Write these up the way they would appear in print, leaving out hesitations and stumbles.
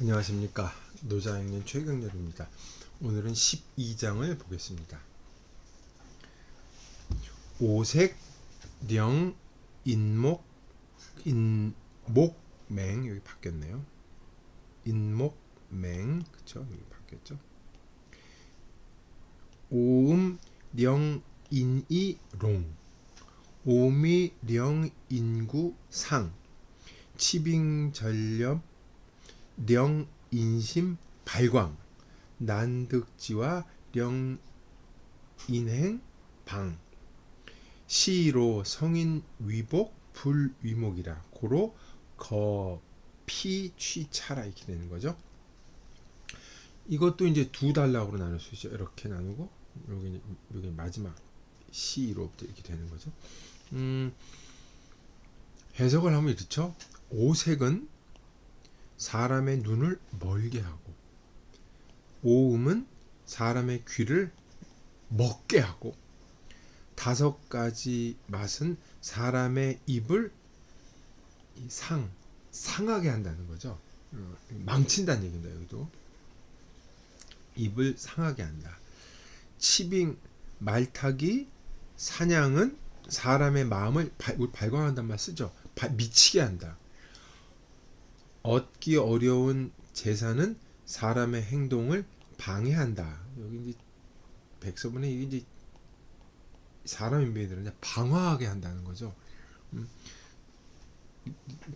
안녕하십니까. 노자행년 최경렬입니다. 오늘은 12장을 보겠습니다. 오색, 령, 인목, 인목맹 여기 바뀌었네요. 인목맹 그쵸? 여기 바뀌었죠. 오음, 령, 인이, 롱, 오미, 령, 인구, 상, 치빙전렴, 령, 인심, 발광, 난득지와 령, 인행, 방, 시로, 성인, 위복, 불위목이라 고로 거, 피, 취, 차라 이렇게 되는 거죠. 이것도 이제 두 단락으로 나눌 수 있죠. 이렇게 나누고 여기 마지막 시로부터 이렇게 되는 거죠. 해석을 하면 이렇죠. 오색은 사람의 눈을 멀게 하고, 오음은 사람의 귀를 먹게 하고, 다섯 가지 맛은 사람의 입을 상하게 한다는 거죠. 망친다는 얘기입니다. 여기도 입을 상하게 한다. 치빙, 말타기, 사냥은 사람의 마음을 발광한단 말 쓰죠. 미치게 한다. 얻기 어려운 재산은 사람의 행동을 방해한다. 여기 이제 백서문에 이게 이제 사람 인명들은 방황하게 한다는 거죠.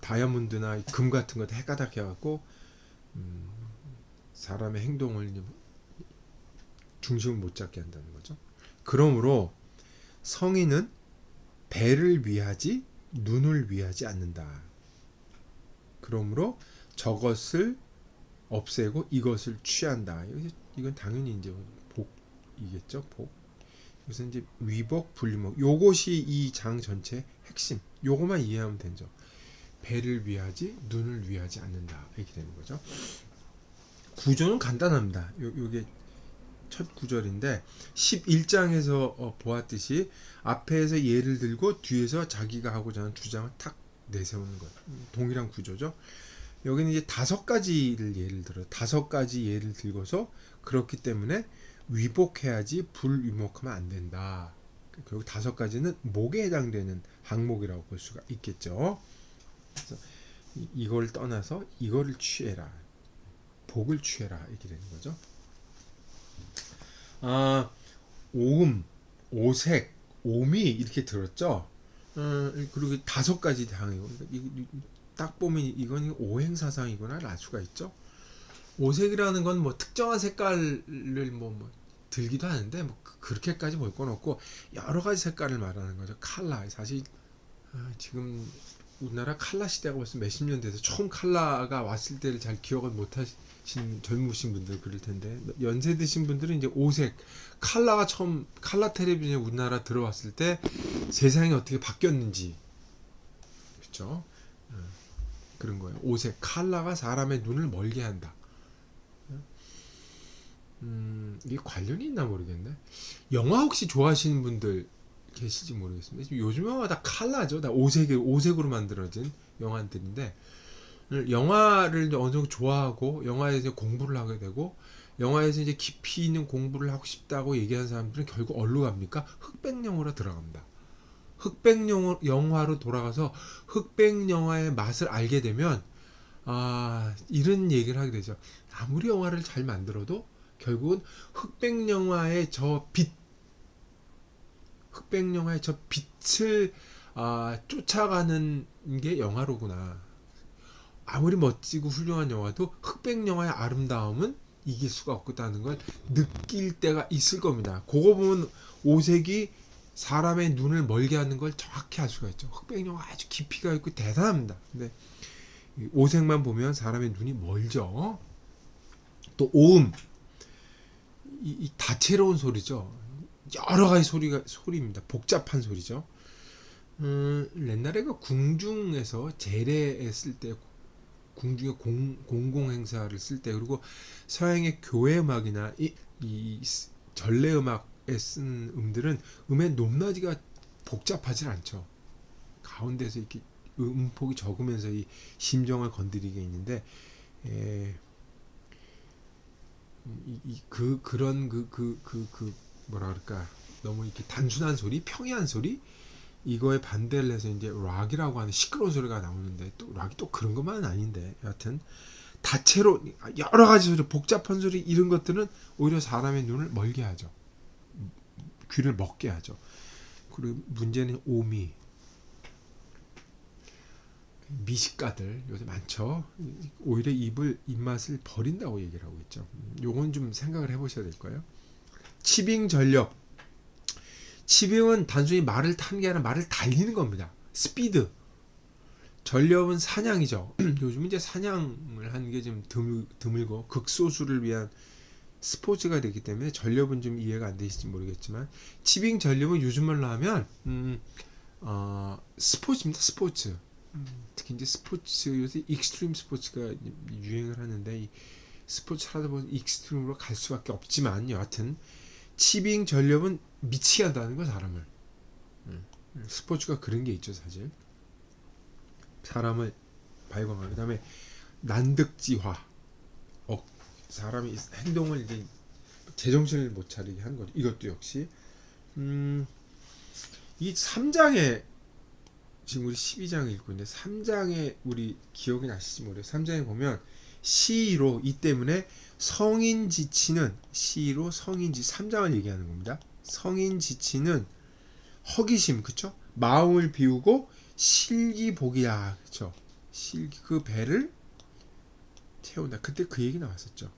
다이아몬드나 금 같은 거 해가닥 해갖고 사람의 행동을 중심을 못 잡게 한다는 거죠. 그러므로 성인은 배를 위하지 눈을 위하지 않는다. 그러므로 저것을 없애고 이것을 취한다. 이건 당연히 이제 복이겠죠. 복. 그래서 이제 위복, 불위목. 요것이 이 장 전체 핵심. 요것만 이해하면 되죠. 배를 위하지 눈을 위하지 않는다. 이렇게 되는 거죠. 구조는 간단합니다. 요게 첫 구절인데 11장에서 보았듯이 앞에서 예를 들고 뒤에서 자기가 하고자 하는 주장을 탁 내세우는 것. 동일한 구조죠. 여기는 이제 다섯 가지를 예를 들어 다섯 가지 예를 들고서 그렇기 때문에 위복해야지 불위목하면 안 된다. 결국 다섯 가지는 목에 해당되는 항목이라고 볼 수가 있겠죠. 그래서 이걸 떠나서 이거를 취해라. 복을 취해라. 이렇게 되는 거죠. 오음, 오색, 오미 이렇게 들었죠. 그리고 다섯 가지 항이고 딱 보면 이건 오행사상이구나 알 수가 있죠. 오색이라는 건 뭐 특정한 색깔을 뭐 들기도 하는데 뭐 그렇게까지 볼 건 없고 여러 가지 색깔을 말하는 거죠. 칼라. 사실 지금 우리나라 칼라 시대가 벌써 몇십 년 돼서 처음 칼라가 왔을 때를 잘 기억을 못 하신 젊으신 분들 그럴 텐데 연세 드신 분들은 이제 오색 칼라가 처음 칼라 텔레비전이 우리나라 들어왔을 때 세상이 어떻게 바뀌었는지 그렇죠? 그런 거예요. 오색 칼라가 사람의 눈을 멀게 한다. 이게 관련이 있나 모르겠네. 영화 혹시 좋아하시는 분들 계실지 모르겠습니다. 요즘 영화 다 칼라죠. 다 오색으로 만들어진 영화들인데 영화를 어느 정도 좋아하고 영화에서 이제 공부를 하게 되고 영화에서 이제 깊이 있는 공부를 하고 싶다고 얘기하는 사람들은 결국 어디로 갑니까? 흑백 영화로 들어갑니다. 흑백 영화로 돌아가서 흑백 영화의 맛을 알게 되면 이런 얘기를 하게 되죠. 아무리 영화를 잘 만들어도 결국은 흑백 영화의 저 빛을 쫓아가는 게 영화로구나. 아무리 멋지고 훌륭한 영화도 흑백 영화의 아름다움은 이길 수가 없다는 걸 느낄 때가 있을 겁니다. 그거 보면 오색이 사람의 눈을 멀게 하는 걸 정확히 알 수가 있죠. 흑백 영화 아주 깊이가 있고 대단합니다. 근데 오색만 보면 사람의 눈이 멀죠. 또 오음, 이 다채로운 소리죠. 여러 가지 소리입니다. 복잡한 소리죠. 옛날에 궁중에서 제례했을 때, 궁중의 공공행사를 쓸 때, 그리고 서양의 교회 음악이나 이 전래 음악에 쓴 음들은 음의 높낮이가 복잡하지 않죠. 가운데서 이렇게 음폭이 적으면서 이 심정을 건드리게 있는데 뭐라 그럴까, 너무 이렇게 단순한 소리, 평이한 소리, 이거에 반대를 해서 이제 락이라고 하는 시끄러운 소리가 나오는데, 또 락이 또 그런 것만은 아닌데, 여하튼 다채로 여러 가지 소리, 복잡한 소리, 이런 것들은 오히려 사람의 눈을 멀게 하죠. 귀를 먹게 하죠. 그리고 문제는 오미, 미식가들 요새 많죠. 오히려 입맛을 버린다고 얘기를 하고 있죠. 요건 좀 생각을 해보셔야 될 거예요. 치빙 전력. 치빙은 단순히 말을 타는 게 아니라 말을 달리는 겁니다. 스피드. 전력은 사냥이죠. 요즘 이제 사냥을 하는 게 좀 드물고 극소수를 위한 스포츠가 되기 때문에 전력은 좀 이해가 안 되실지 모르겠지만, 치빙 전력은 요즘 말로 하면 스포츠입니다. 스포츠. 특히 이제 스포츠, 요새 익스트림 스포츠가 유행을 하는데, 이 스포츠 하다 보면 익스트림으로 갈 수밖에 없지만, 여하튼 치빙 전력은 미치게 한다는 거, 사람을. 스포츠가 그런 게 있죠, 사실. 사람을 발광하고, 그다음에 난득지화, 사람이 행동을 이제 제정신을 못 차리게 하는 거죠. 이것도 역시 이 3장에, 지금 우리 12장 읽고 있는데 3장에 우리 기억이 나실지 모르겠어요. 3장에 보면 시로, 이 때문에 성인 지치는, 시로 성인지 3장을 얘기하는 겁니다. 성인 지치는 허기심, 그쵸? 마음을 비우고 실기복이야, 그쵸? 그 배를 태운다. 그때 그 얘기 나왔었죠.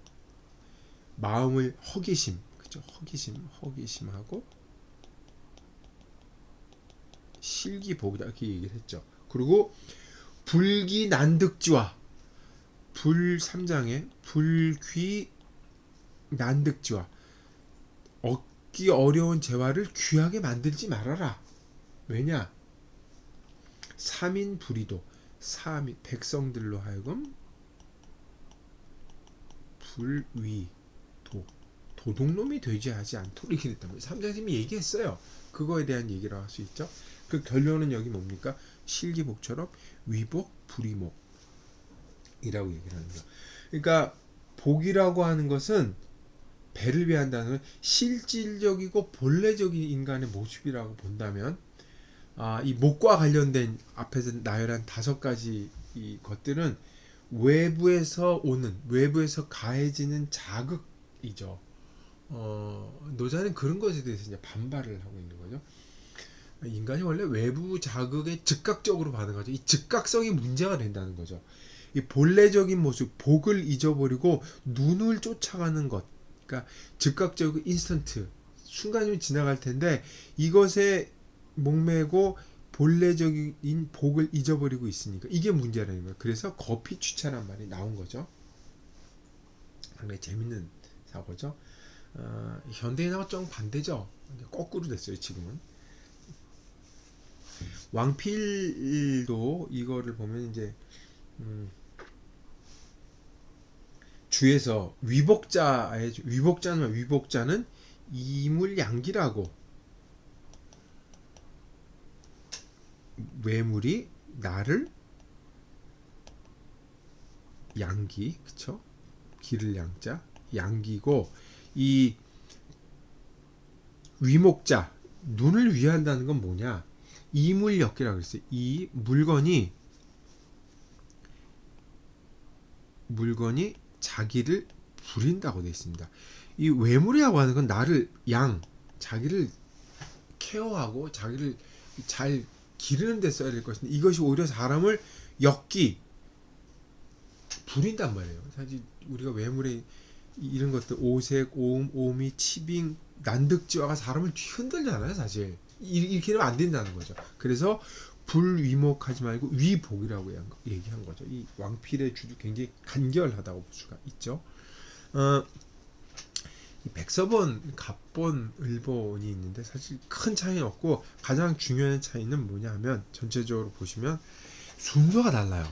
마음을 허기심, 그쵸? 허기심하고 실기복이다, 이렇게 얘기를 했죠. 그리고 불기난득지와, 불 3장에 불귀난득지와, 얻기 어려운 재화를 귀하게 만들지 말아라. 왜냐? 3인 불의도, 백성들로 하여금 도둑놈이 되지 하지 않도록 이렇게 됐단 말이에요. 3장님이 얘기했어요. 그거에 대한 얘기를 할 수 있죠. 그 결론은 여기 뭡니까? 실기복처럼 위복 불이목이라고 얘기를 하는 거예요. 그러니까 복이라고 하는 것은, 배를 위한다는 건 실질적이고 본래적인 인간의 모습이라고 본다면, 이 목과 관련된 앞에서 나열한 5가지 이 것들은 외부에서 가해지는 자극이죠. 노자는 그런 것에 대해서 이제 반발을 하고 있는 거죠. 인간이 원래 외부 자극에 즉각적으로 반응하죠. 이 즉각성이 문제가 된다는 거죠. 이 본래적인 모습, 복을 잊어버리고 눈을 쫓아가는 것, 그러니까 즉각적이고 인스턴트, 순간이면 지나갈 텐데, 이것에 목매고 본래적인 복을 잊어버리고 있으니까 이게 문제라는 거예요. 그래서 거피 취차란 말이 나온 거죠. 상당히 재밌는 사고죠. 현대인하고 좀 반대죠. 거꾸로 됐어요, 지금은. 왕필도 이거를 보면 이제 주에서 위복자는 이물양기라고, 외물이 나를 양기, 그쵸? 기를 양자, 양기고, 이 위목자, 눈을 위한다는 건 뭐냐? 이물역기라고 그랬어요. 이 물건이 자기를 부린다고 되어 있습니다. 이 외물이라고 하는 건 나를 자기를 케어하고 자기를 잘 기르는 데 써야 될 것인데, 이것이 오히려 사람을 부린단 말이에요. 사실 우리가 외물에 이런 것들, 오색, 오음, 오미, 치빙, 난득지화가 사람을 흔들잖아요. 사실 이렇게 하면 안 된다는 거죠. 그래서 불위목하지 말고 위복이라고 얘기한 거죠. 이 왕필의 주도 굉장히 간결하다고 볼 수가 있죠. 백서본, 갑본, 을본이 있는데 사실 큰 차이는 없고, 가장 중요한 차이는 뭐냐 하면, 전체적으로 보시면 순서가 달라요.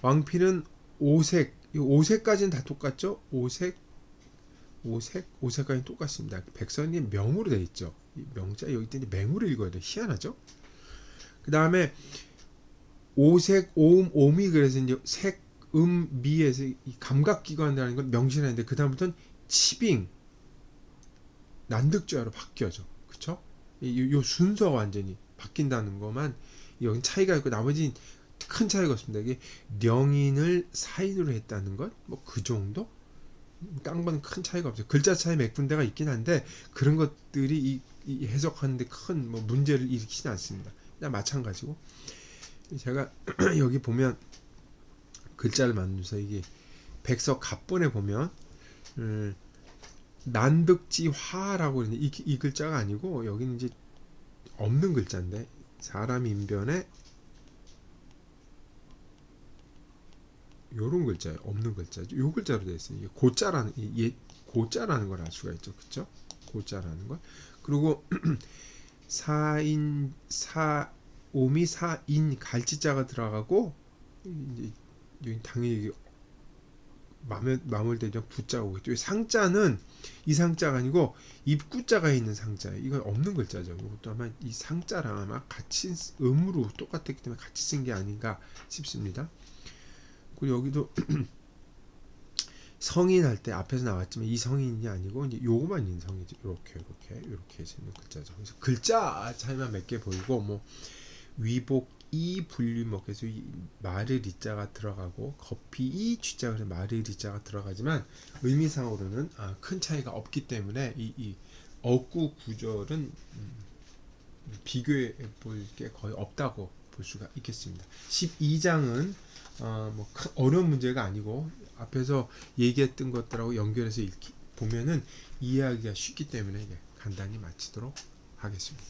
왕필은 오색까지는 다 똑같죠. 오색까지는 똑같습니다. 백서는 명으로 되어 있죠. 명자 여기 때문에 맹으로 읽어야 돼요. 희한하죠. 그 다음에 오색, 오음, 오미, 그래서 이제 색, 미에서 이 감각기관이라는 걸 명시하는데, 그 다음부터는 치빙, 난득조야로 바뀌어져. 그쵸? 요 순서가 완전히 바뀐다는 것만 여기 차이가 있고 나머지 큰 차이가 없습니다. 이게 령인을 사인으로 했다는 것, 뭐 그 정도? 딴 건 큰 차이가 없어요. 글자 차이 몇 군데가 있긴 한데 그런 것들이 이 해석하는데 큰 뭐 문제를 일으키진 않습니다. 그냥 마찬가지고 제가 여기 보면 글자를 만들면서 이게 백서 갑본에 보면 난득지화라고 있는데 이 글자가 아니고 여기는 이제 없는 글자인데 사람 인변에 요런 글자예요. 없는 글자죠. 요 글자로 되어 있어요. 이게 고자라는 걸 알 수가 있죠. 그쵸? 고자라는 걸. 그리고 사인 오미 사인 갈지자가 들어가고 이제 여기 당연히 마물되죠. 부자가 오겠죠. 상자는 이 상자가 아니고 입구자가 있는 상자예요. 이건 없는 글자죠. 이것도 아마 이 상자랑 아마 같이 음으로 똑같았기 때문에 같이 쓴 게 아닌가 싶습니다. 그리고 여기도 성인 할 때 앞에서 나왔지만 이 성인이 아니고 이제 요거만 있는 성이죠. 이렇게 있는 글자죠. 그래서 글자 차이만 몇 개 보이고 뭐 위복 이 분류목에서 이 마르리자가 들어가고 거피 이 쥐자가 그래서 마르리자가 들어가지만 의미상으로는 큰 차이가 없기 때문에 이 어구 구절은 비교해 볼 게 거의 없다고 볼 수가 있겠습니다. 12장은 뭐 어려운 문제가 아니고 앞에서 얘기했던 것들하고 연결해서 보면은 이해하기가 쉽기 때문에 간단히 마치도록 하겠습니다.